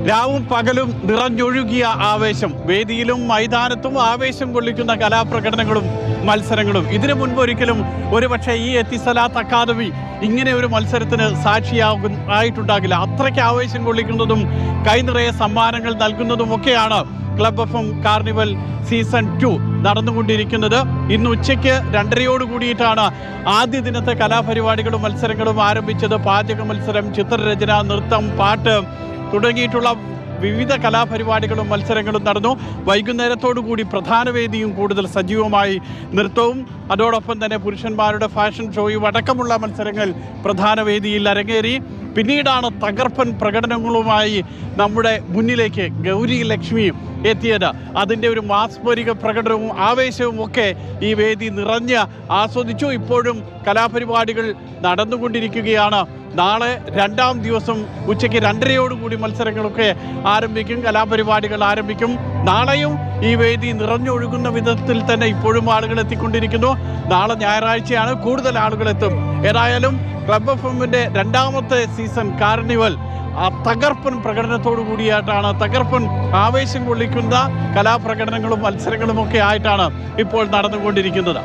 രാവും പകലും നിറഞ്ഞൊഴുകിയ ആവേശം, വേദിയിലും മൈതാനത്തും ആവേശം കൊള്ളിക്കുന്ന കലാപ്രകടനങ്ങളും മത്സരങ്ങളും. ഇതിനു മുൻപ് ഒരിക്കലും ഒരുപക്ഷെ ഈ എത്തിസലാത്ത് അക്കാദമി ഇങ്ങനെ ഒരു മത്സരത്തിന് ആയിട്ടുണ്ടാകില്ല. അത്രയ്ക്ക് ആവേശം കൊള്ളിക്കുന്നതും കൈനിറയെ സമ്മാനങ്ങൾ നൽകുന്നതും ഒക്കെയാണ് ക്ലബ് FM കാർണിവൽ സീസൺ 2 നടന്നുകൊണ്ടിരിക്കുന്നത്. ഇന്ന് ഉച്ചയ്ക്ക് 2:30 കൂടിയിട്ടാണ് ആദ്യ ദിനത്തെ കലാപരിപാടികളും മത്സരങ്ങളും ആരംഭിച്ചത്. പാചക മത്സരം, ചിത്രരചന, നൃത്തം, പാട്ട് തുടങ്ങിയിട്ടുള്ള വിവിധ കലാപരിപാടികളും മത്സരങ്ങളും നടന്നു. വൈകുന്നേരത്തോടു കൂടി പ്രധാന വേദിയും കൂടുതൽ സജീവമായി. നൃത്തവും അതോടൊപ്പം തന്നെ പുരുഷന്മാരുടെ ഫാഷൻ ഷോയും അടക്കമുള്ള മത്സരങ്ങൾ പ്രധാന വേദിയിൽ അരങ്ങേറി. പിന്നീടാണ് തകർപ്പൻ പ്രകടനങ്ങളുമായി നമ്മുടെ മുന്നിലേക്ക് ഗൗരി ലക്ഷ്മി എത്തിയത്. അതിൻ്റെ ഒരു മാസ്മരിക പ്രകടനവും ആവേശവും ഒക്കെ ഈ വേദി നിറഞ്ഞ് ആസ്വദിച്ചു. ഇപ്പോഴും കലാപരിപാടികൾ നടന്നുകൊണ്ടിരിക്കുകയാണ്. നാളെ 2ാം ദിവസം ഉച്ചയ്ക്ക് 2:30 കൂടി മത്സരങ്ങളൊക്കെ ആരംഭിക്കും, കലാപരിപാടികൾ ആരംഭിക്കും. നാളെയും ഈ വേദി നിറഞ്ഞൊഴുകുന്ന വിധത്തിൽ തന്നെ ഇപ്പോഴും ആളുകൾ എത്തിക്കൊണ്ടിരിക്കുന്നു. നാളെ ഞായറാഴ്ചയാണ്, കൂടുതൽ ആളുകൾ എത്തും. ഏതായാലും ക്ലബ് FMന്റെ 2ാമത്തെ സീസൺ കാർണിവൽ തകർപ്പൻ പ്രകടനത്തോടു കൂടിയായിട്ടാണ്, തകർപ്പൻ ആവേശം കൊള്ളിക്കുന്ന കലാപ്രകടനങ്ങളും മത്സരങ്ങളും ഒക്കെ ആയിട്ടാണ് ഇപ്പോൾ നടന്നുകൊണ്ടിരിക്കുന്നത്.